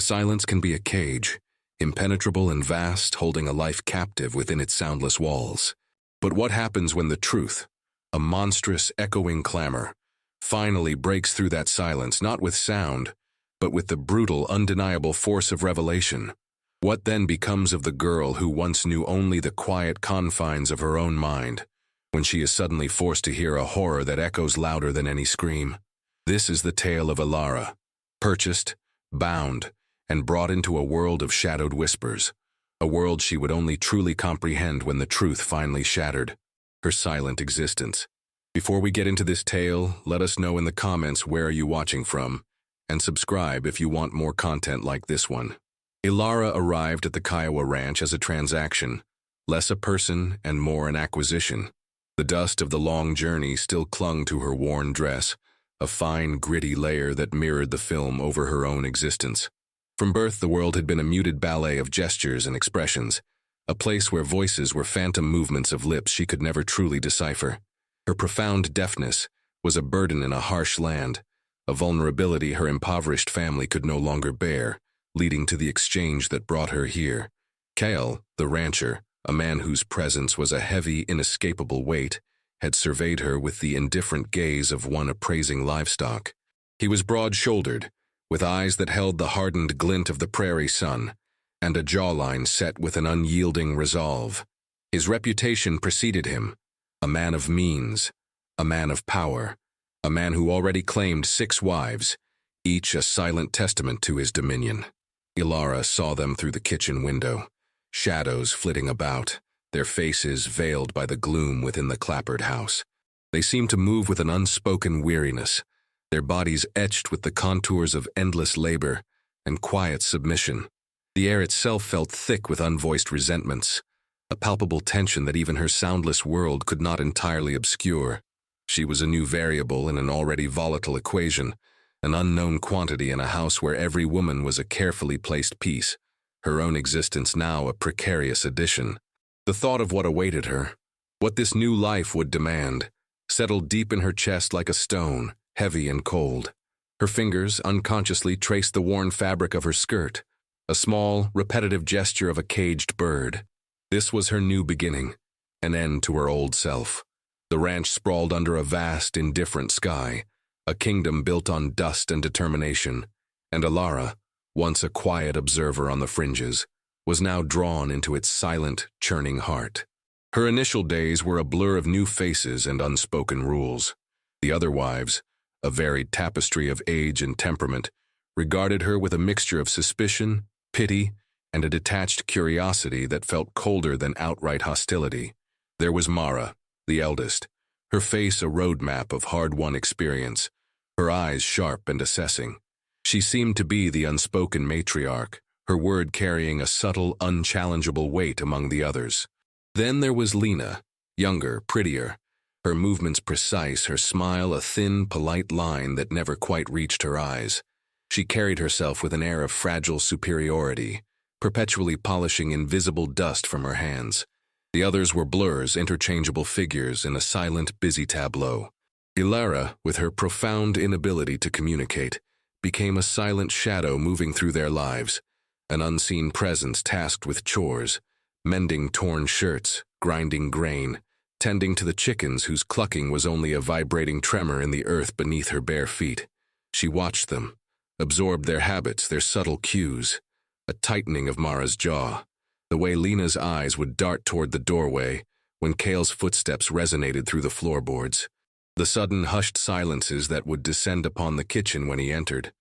Silence can be a cage, impenetrable and vast, holding a life captive within its soundless walls. But what happens when the truth, a monstrous, echoing clamor, finally breaks through that silence, not with sound, but with the brutal, undeniable force of revelation? What then becomes of the girl who once knew only the quiet confines of her own mind, when she is suddenly forced to hear a horror that echoes louder than any scream? This is the tale of Ilara, purchased, bound, and brought into a world of shadowed whispers, a world she would only truly comprehend when the truth finally shattered her silent existence. Before we get into this tale, let us know in the comments where are you watching from, and subscribe if you want more content like this one. Ilara arrived at the Kiowa ranch as a transaction, less a person and more an acquisition. The dust of the long journey still clung to her worn dress, a fine, gritty layer that mirrored the film over her own existence. From birth, the world had been a muted ballet of gestures and expressions, a place where voices were phantom movements of lips she could never truly decipher. Her profound deafness was a burden in a harsh land, a vulnerability her impoverished family could no longer bear, leading to the exchange that brought her here. Kale, the rancher, a man whose presence was a heavy, inescapable weight, had surveyed her with the indifferent gaze of one appraising livestock. He was broad-shouldered, with eyes that held the hardened glint of the prairie sun, and a jawline set with an unyielding resolve. His reputation preceded him, a man of means, a man of power, a man who already claimed 6 wives, each a silent testament to his dominion. Ilara saw them through the kitchen window, shadows flitting about, their faces veiled by the gloom within the clappered house. They seemed to move with an unspoken weariness, their bodies etched with the contours of endless labor and quiet submission. The air itself felt thick with unvoiced resentments, a palpable tension that even her soundless world could not entirely obscure. She was a new variable in an already volatile equation, an unknown quantity in a house where every woman was a carefully placed piece, her own existence now a precarious addition. The thought of what awaited her, what this new life would demand, settled deep in her chest like a stone, heavy and cold. Her fingers unconsciously traced the worn fabric of her skirt, a small, repetitive gesture of a caged bird. This was her new beginning, an end to her old self. The ranch sprawled under a vast, indifferent sky, a kingdom built on dust and determination, and Ilara, once a quiet observer on the fringes, was now drawn into its silent, churning heart. Her initial days were a blur of new faces and unspoken rules. The other wives, a varied tapestry of age and temperament, regarded her with a mixture of suspicion, pity, and a detached curiosity that felt colder than outright hostility. There was Mara, the eldest, her face a roadmap of hard-won experience, her eyes sharp and assessing. She seemed to be the unspoken matriarch, her word carrying a subtle, unchallengeable weight among the others. Then there was Lena, younger, prettier, her movements precise, her smile a thin, polite line that never quite reached her eyes. She carried herself with an air of fragile superiority, perpetually polishing invisible dust from her hands. The others were blurs, interchangeable figures in a silent, busy tableau. Ilara, with her profound inability to communicate, became a silent shadow moving through their lives, an unseen presence tasked with chores, mending torn shirts, grinding grain, tending to the chickens whose clucking was only a vibrating tremor in the earth beneath her bare feet. She watched them, absorbed their habits, their subtle cues, a tightening of Mara's jaw, the way Lena's eyes would dart toward the doorway when Kale's footsteps resonated through the floorboards, the sudden hushed silences that would descend upon the kitchen when he entered.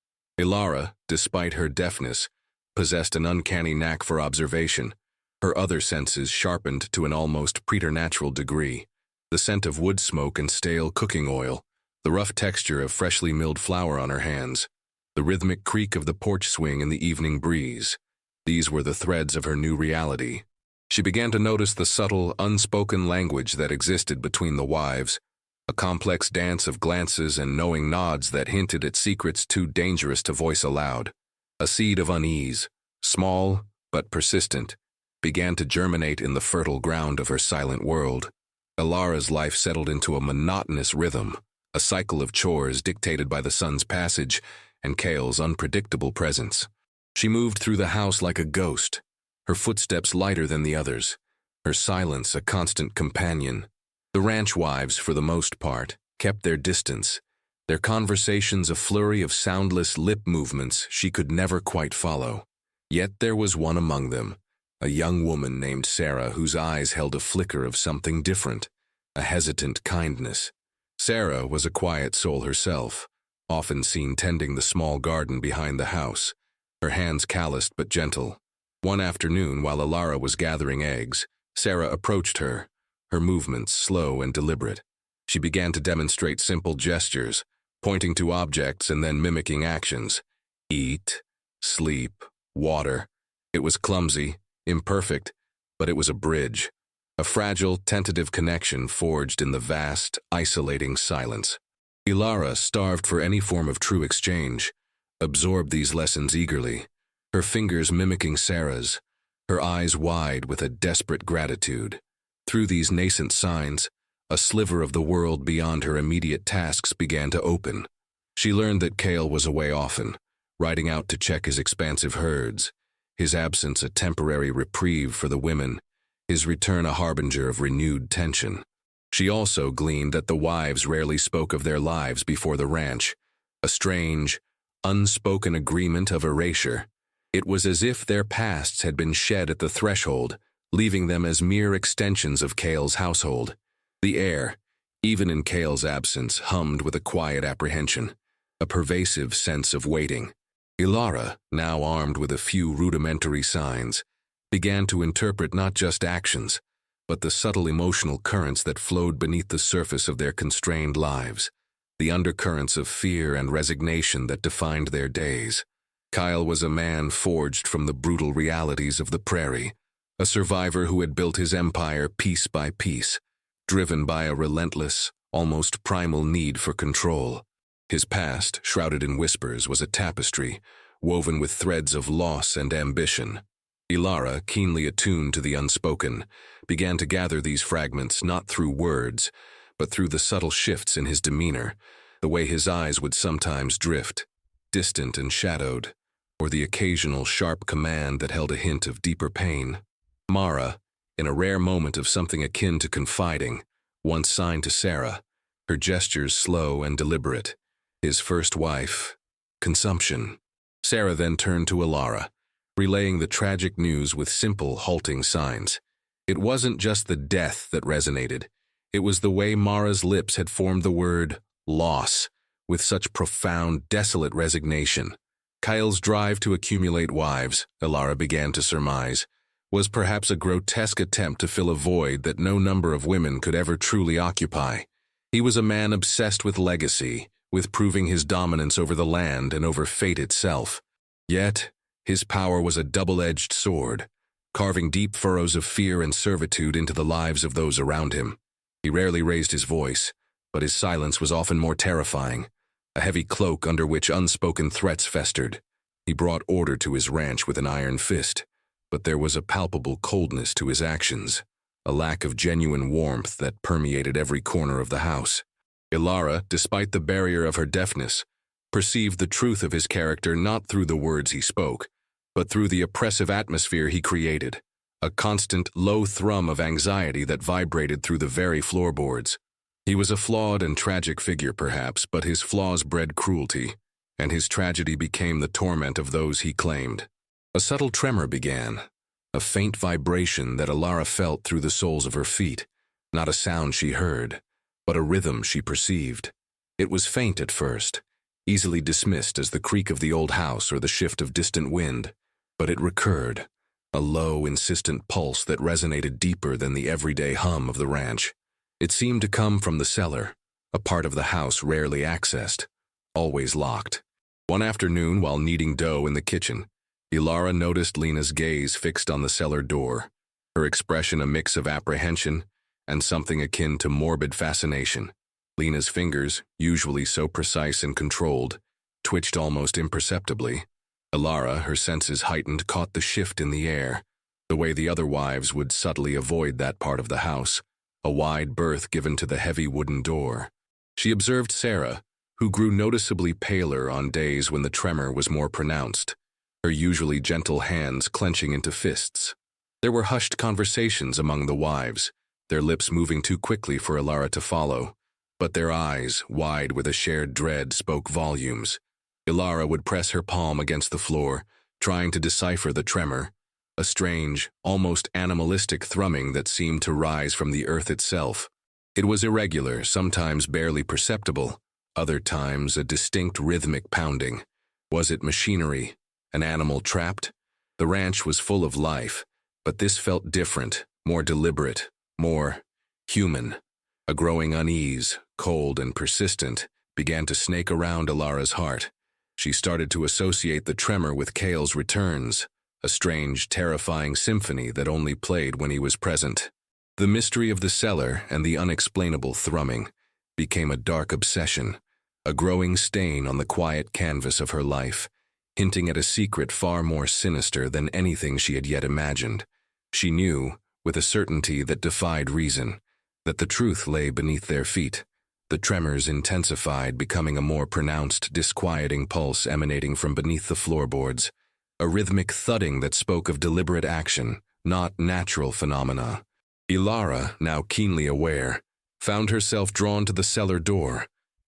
Ilara, despite her deafness, possessed an uncanny knack for observation, her other senses sharpened to an almost preternatural degree. The scent of wood smoke and stale cooking oil, the rough texture of freshly milled flour on her hands, the rhythmic creak of the porch swing in the evening breeze. These were the threads of her new reality. She began to notice the subtle, unspoken language that existed between the wives, a complex dance of glances and knowing nods that hinted at secrets too dangerous to voice aloud. A seed of unease, small but persistent, began to germinate in the fertile ground of her silent world. Ilara's life settled into a monotonous rhythm, a cycle of chores dictated by the sun's passage and Kale's unpredictable presence. She moved through the house like a ghost, her footsteps lighter than the others, her silence a constant companion. The ranch wives, for the most part, kept their distance, their conversations a flurry of soundless lip movements she could never quite follow. Yet there was one among them, a young woman named Sarah whose eyes held a flicker of something different, a hesitant kindness. Sarah was a quiet soul herself, often seen tending the small garden behind the house, her hands calloused but gentle. One afternoon, while Alara was gathering eggs, Sarah approached her, her movements slow and deliberate. She began to demonstrate simple gestures, pointing to objects and then mimicking actions. Eat, sleep, water. It was clumsy, imperfect, but it was a bridge, a fragile, tentative connection forged in the vast, isolating silence. Alara, starved for any form of true exchange, absorbed these lessons eagerly, her fingers mimicking Sarah's, her eyes wide with a desperate gratitude. Through these nascent signs, a sliver of the world beyond her immediate tasks began to open. She learned that Kale was away often, riding out to check his expansive herds, his absence a temporary reprieve for the women, his return a harbinger of renewed tension. She also gleaned that the wives rarely spoke of their lives before the ranch, a strange, unspoken agreement of erasure. It was as if their pasts had been shed at the threshold, leaving them as mere extensions of Kale's household. The air, even in Kale's absence, hummed with a quiet apprehension, a pervasive sense of waiting. Alara, now armed with a few rudimentary signs, began to interpret not just actions, but the subtle emotional currents that flowed beneath the surface of their constrained lives, the undercurrents of fear and resignation that defined their days. Kyle was a man forged from the brutal realities of the prairie, a survivor who had built his empire piece by piece, driven by a relentless, almost primal need for control. His past, shrouded in whispers, was a tapestry, woven with threads of loss and ambition. Alara, keenly attuned to the unspoken, began to gather these fragments not through words, but through the subtle shifts in his demeanor, the way his eyes would sometimes drift, distant and shadowed, or the occasional sharp command that held a hint of deeper pain. Mara, in a rare moment of something akin to confiding, once signed to Sarah, her gestures slow and deliberate. His first wife, consumption. Sarah then turned to Alara, relaying the tragic news with simple, halting signs. It wasn't just the death that resonated. It was the way Mara's lips had formed the word loss with such profound, desolate resignation. Kyle's drive to accumulate wives, Alara began to surmise, was perhaps a grotesque attempt to fill a void that no number of women could ever truly occupy. He was a man obsessed with legacy, with proving his dominance over the land and over fate itself. Yet, his power was a double-edged sword, carving deep furrows of fear and servitude into the lives of those around him. He rarely raised his voice, but his silence was often more terrifying, a heavy cloak under which unspoken threats festered. He brought order to his ranch with an iron fist, but there was a palpable coldness to his actions, a lack of genuine warmth that permeated every corner of the house. Alara, despite the barrier of her deafness, perceived the truth of his character not through the words he spoke, but through the oppressive atmosphere he created, a constant low thrum of anxiety that vibrated through the very floorboards. He was a flawed and tragic figure, perhaps, but his flaws bred cruelty, and his tragedy became the torment of those he claimed. A subtle tremor began, a faint vibration that Alara felt through the soles of her feet, not a sound she heard, but a rhythm she perceived. It was faint at first, easily dismissed as the creak of the old house or the shift of distant wind, but it recurred, a low, insistent pulse that resonated deeper than the everyday hum of the ranch. It seemed to come from the cellar, a part of the house rarely accessed, always locked. One afternoon, while kneading dough in the kitchen, Alara noticed Lena's gaze fixed on the cellar door, her expression a mix of apprehension and something akin to morbid fascination. Lena's fingers, usually so precise and controlled, twitched almost imperceptibly. Alara, her senses heightened, caught the shift in the air, the way the other wives would subtly avoid that part of the house, a wide berth given to the heavy wooden door. She observed Sarah, who grew noticeably paler on days when the tremor was more pronounced, her usually gentle hands clenching into fists. There were hushed conversations among the wives, their lips moving too quickly for Ilara to follow, but their eyes, wide with a shared dread, spoke volumes. Ilara would press her palm against the floor, trying to decipher the tremor, a strange, almost animalistic thrumming that seemed to rise from the earth itself. It was irregular, sometimes barely perceptible, other times a distinct rhythmic pounding. Was it machinery? An animal trapped? The ranch was full of life, but this felt different, more deliberate, more human. A growing unease, cold and persistent, began to snake around Ilara's heart. She started to associate the tremor with Cale's returns, a strange, terrifying symphony that only played when he was present. The mystery of the cellar and the unexplainable thrumming became a dark obsession, a growing stain on the quiet canvas of her life, hinting at a secret far more sinister than anything she had yet imagined. She knew, with a certainty that defied reason, that the truth lay beneath their feet. The tremors intensified, becoming a more pronounced, disquieting pulse emanating from beneath the floorboards, a rhythmic thudding that spoke of deliberate action, not natural phenomena. Ilara, now keenly aware, found herself drawn to the cellar door,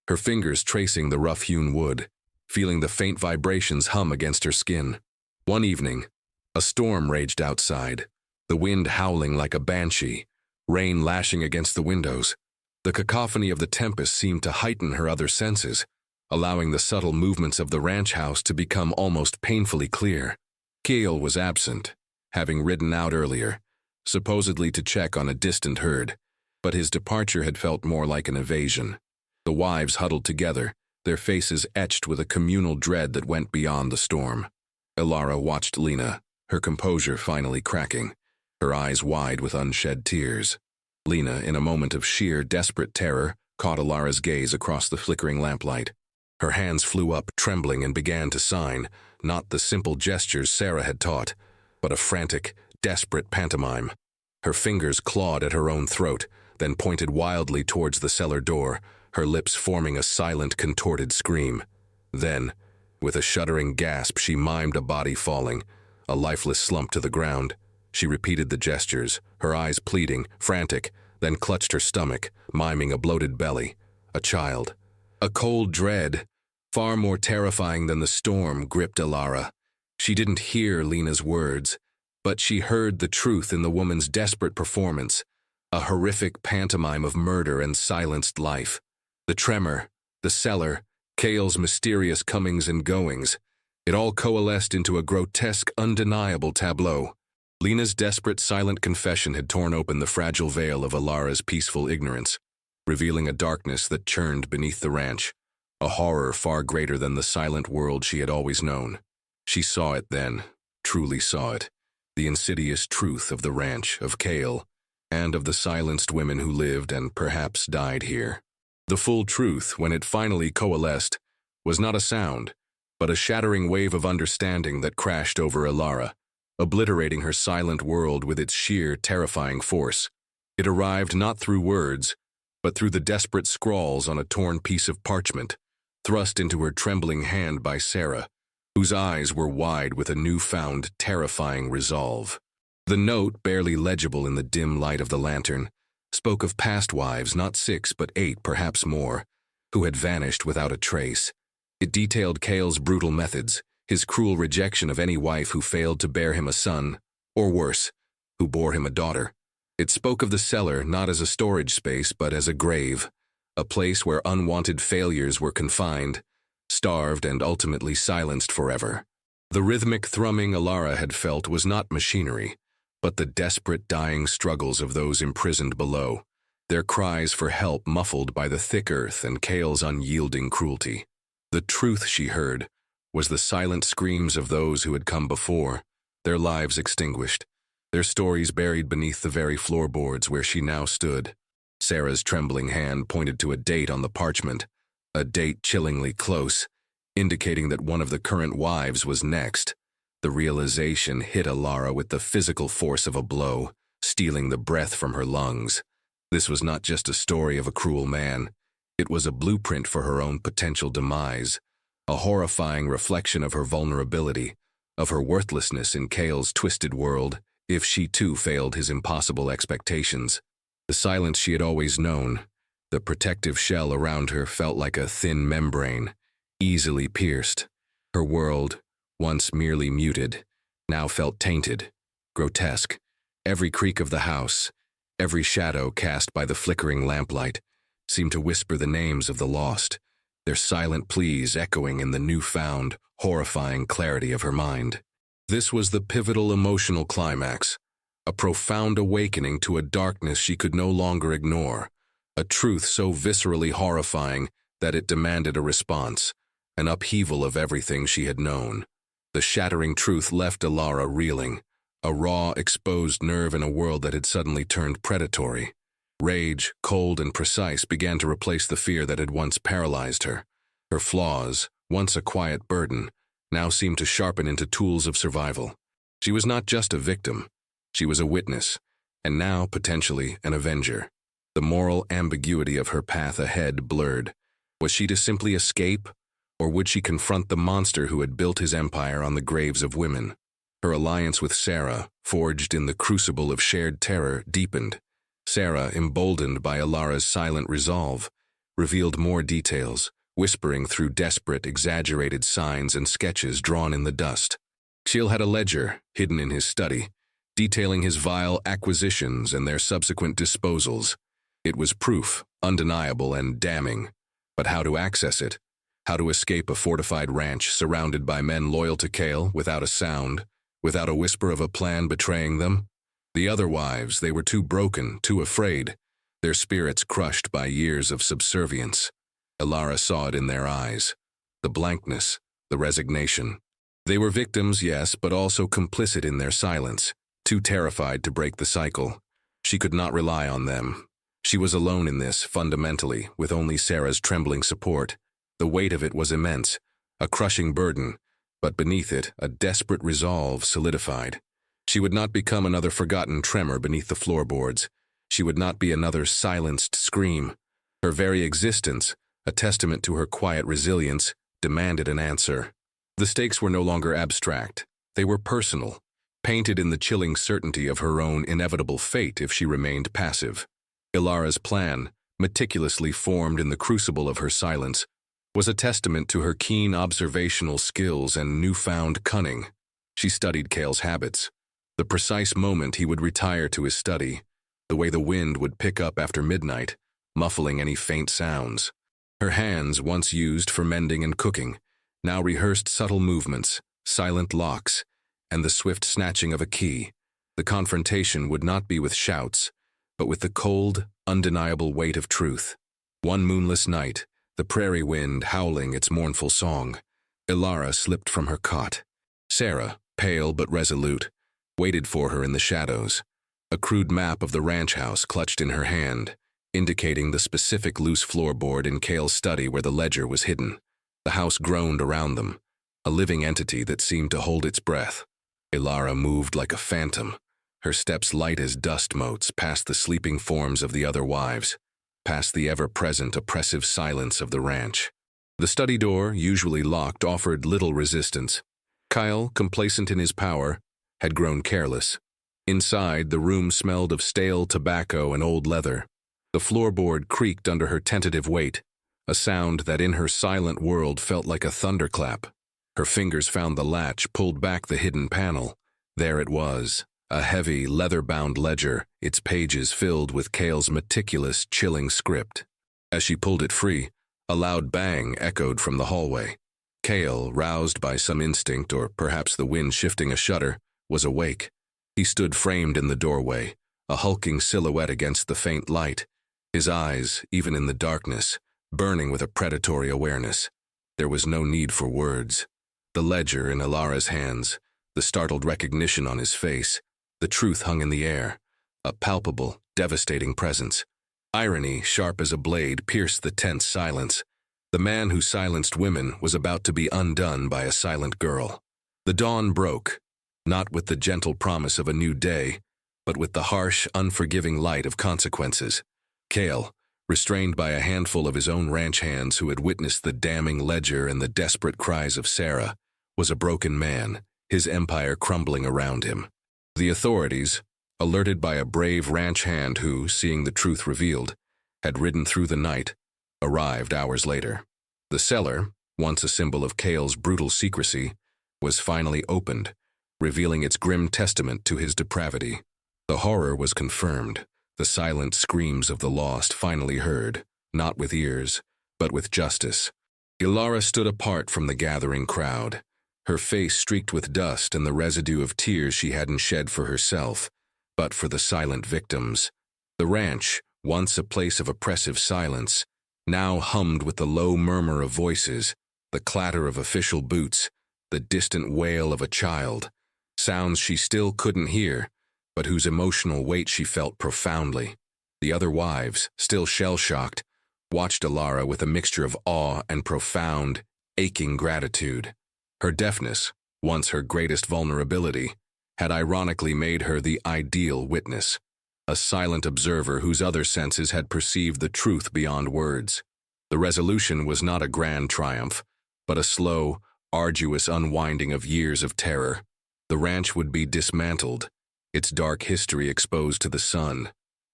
her fingers tracing the rough-hewn wood, feeling the faint vibrations hum against her skin. One evening, a storm raged outside, the wind howling like a banshee, rain lashing against the windows. The cacophony of the tempest seemed to heighten her other senses, allowing the subtle movements of the ranch house to become almost painfully clear. Kale was absent, having ridden out earlier, supposedly to check on a distant herd, but his departure had felt more like an evasion. The wives huddled together, their faces etched with a communal dread that went beyond the storm. Ilara watched Lena, her composure finally cracking, her eyes wide with unshed tears. Lena, in a moment of sheer, desperate terror, caught Ilara's gaze across the flickering lamplight. Her hands flew up, trembling, and began to sign, not the simple gestures Sarah had taught, but a frantic, desperate pantomime. Her fingers clawed at her own throat, then pointed wildly towards the cellar door, her lips forming a silent, contorted scream. Then, with a shuddering gasp, she mimed a body falling, a lifeless slump to the ground. She repeated the gestures, her eyes pleading, frantic, then clutched her stomach, miming a bloated belly. A child. A cold dread, far more terrifying than the storm, gripped Ilara. She didn't hear Lena's words, but she heard the truth in the woman's desperate performance, a horrific pantomime of murder and silenced life. The tremor, the cellar, Cale's mysterious comings and goings, it all coalesced into a grotesque, undeniable tableau. Lena's desperate, silent confession had torn open the fragile veil of Ilara's peaceful ignorance, revealing a darkness that churned beneath the ranch, a horror far greater than the silent world she had always known. She saw it then, truly saw it, the insidious truth of the ranch, of Cale, and of the silenced women who lived and perhaps died here. The full truth, when it finally coalesced, was not a sound, but a shattering wave of understanding that crashed over Ilara, obliterating her silent world with its sheer, terrifying force. It arrived not through words, but through the desperate scrawls on a torn piece of parchment, thrust into her trembling hand by Sarah, whose eyes were wide with a newfound, terrifying resolve. The note, barely legible in the dim light of the lantern, spoke of past wives, not 6 but 8, perhaps more, who had vanished without a trace. It detailed Cale's brutal methods, his cruel rejection of any wife who failed to bear him a son, or worse, who bore him a daughter. It spoke of the cellar not as a storage space but as a grave, a place where unwanted failures were confined, starved and ultimately silenced forever. The rhythmic thrumming Ilara had felt was not machinery, but the desperate dying struggles of those imprisoned below, their cries for help muffled by the thick earth and Cale's unyielding cruelty. The truth, she heard, was the silent screams of those who had come before, their lives extinguished, their stories buried beneath the very floorboards where she now stood. Sarah's trembling hand pointed to a date on the parchment, a date chillingly close, indicating that one of the current wives was next. The realization hit Ilara with the physical force of a blow, stealing the breath from her lungs. This was not just a story of a cruel man. It was a blueprint for her own potential demise, a horrifying reflection of her vulnerability, of her worthlessness in Cale's twisted world, if she too failed his impossible expectations. The silence she had always known, the protective shell around her, felt like a thin membrane, easily pierced. Her world, once merely muted, now felt tainted, grotesque. Every creak of the house, every shadow cast by the flickering lamplight, seemed to whisper the names of the lost, their silent pleas echoing in the newfound, horrifying clarity of her mind. This was the pivotal emotional climax, a profound awakening to a darkness she could no longer ignore, a truth so viscerally horrifying that it demanded a response, an upheaval of everything she had known. The shattering truth left Ilara reeling, a raw, exposed nerve in a world that had suddenly turned predatory. Rage, cold and precise, began to replace the fear that had once paralyzed her. Her flaws, once a quiet burden, now seemed to sharpen into tools of survival. She was not just a victim. She was a witness, and now, potentially, an avenger. The moral ambiguity of her path ahead blurred. Was she to simply escape, or would she confront the monster who had built his empire on the graves of women? Her alliance with Sarah, forged in the crucible of shared terror, deepened. Sarah, emboldened by Ilara's silent resolve, revealed more details, whispering through desperate, exaggerated signs and sketches drawn in the dust. Kale had a ledger, hidden in his study, detailing his vile acquisitions and their subsequent disposals. It was proof, undeniable and damning. But how to access it? How to escape a fortified ranch surrounded by men loyal to Kale without a sound, without a whisper of a plan betraying them? The other wives, they were too broken, too afraid, their spirits crushed by years of subservience. Ilara saw it in their eyes, the blankness, the resignation. They were victims, yes, but also complicit in their silence, too terrified to break the cycle. She could not rely on them. She was alone in this, fundamentally, with only Sarah's trembling support. The weight of it was immense, a crushing burden, but beneath it, a desperate resolve solidified. She would not become another forgotten tremor beneath the floorboards. She would not be another silenced scream. Her very existence, a testament to her quiet resilience, demanded an answer. The stakes were no longer abstract. They were personal, painted in the chilling certainty of her own inevitable fate if she remained passive. Ilara's plan, meticulously formed in the crucible of her silence, was a testament to her keen observational skills and newfound cunning. She studied Kale's habits. The precise moment he would retire to his study, the way the wind would pick up after midnight, muffling any faint sounds. Her hands, once used for mending and cooking, now rehearsed subtle movements, silent locks, and the swift snatching of a key. The confrontation would not be with shouts, but with the cold, undeniable weight of truth. One moonless night, the prairie wind howling its mournful song, Ilara slipped from her cot. Sarah, pale but resolute, waited for her in the shadows, a crude map of the ranch house clutched in her hand, indicating the specific loose floorboard in Kale's study where the ledger was hidden. The house groaned around them, a living entity that seemed to hold its breath. Ilara moved like a phantom, her steps light as dust motes past the sleeping forms of the other wives, past the ever-present oppressive silence of the ranch. The study door, usually locked, offered little resistance. Kyle, complacent in his power, had grown careless. Inside, the room smelled of stale tobacco and old leather. The floorboard creaked under her tentative weight, a sound that in her silent world felt like a thunderclap. Her fingers found the latch, pulled back the hidden panel. There it was, a heavy, leather-bound ledger, its pages filled with Kale's meticulous, chilling script. As she pulled it free, a loud bang echoed from the hallway. Kale, roused by some instinct or perhaps the wind shifting a shutter, was awake. He stood framed in the doorway, a hulking silhouette against the faint light, his eyes, even in the darkness, burning with a predatory awareness. There was no need for words. The ledger in Ilara's hands, the startled recognition on his face, the truth hung in the air, a palpable, devastating presence. Irony, sharp as a blade, pierced the tense silence. The man who silenced women was about to be undone by a silent girl. The dawn broke, not with the gentle promise of a new day, but with the harsh, unforgiving light of consequences. Kale, restrained by a handful of his own ranch hands who had witnessed the damning ledger and the desperate cries of Sarah, was a broken man, his empire crumbling around him. The authorities, alerted by a brave ranch hand who, seeing the truth revealed, had ridden through the night, arrived hours later. The cellar, once a symbol of Cale's brutal secrecy, was finally opened, revealing its grim testament to his depravity. The horror was confirmed, the silent screams of the lost finally heard, not with ears, but with justice. Ilara stood apart from the gathering crowd, her face streaked with dust and the residue of tears she hadn't shed for herself, but for the silent victims. The ranch, once a place of oppressive silence, now hummed with the low murmur of voices, the clatter of official boots, the distant wail of a child, sounds she still couldn't hear, but whose emotional weight she felt profoundly. The other wives, still shell-shocked, watched Ilara with a mixture of awe and profound, aching gratitude. Her deafness, once her greatest vulnerability, had ironically made her the ideal witness, a silent observer whose other senses had perceived the truth beyond words. The resolution was not a grand triumph, but a slow, arduous unwinding of years of terror. The ranch would be dismantled, its dark history exposed to the sun.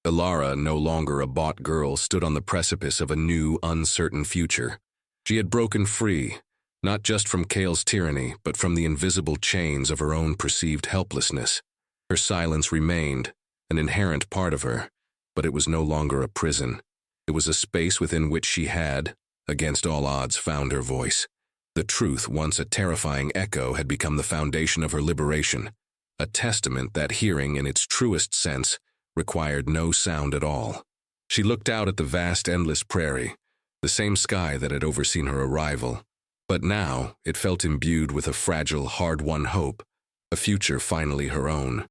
Ilara, no longer a bought girl, stood on the precipice of a new, uncertain future. She had broken free, not just from Cale's tyranny, but from the invisible chains of her own perceived helplessness. Her silence remained, an inherent part of her, but it was no longer a prison. It was a space within which she had, against all odds, found her voice. The truth, once a terrifying echo, had become the foundation of her liberation, a testament that hearing in its truest sense required no sound at all. She looked out at the vast, endless prairie, the same sky that had overseen her arrival, but now it felt imbued with a fragile, hard-won hope, a future finally her own.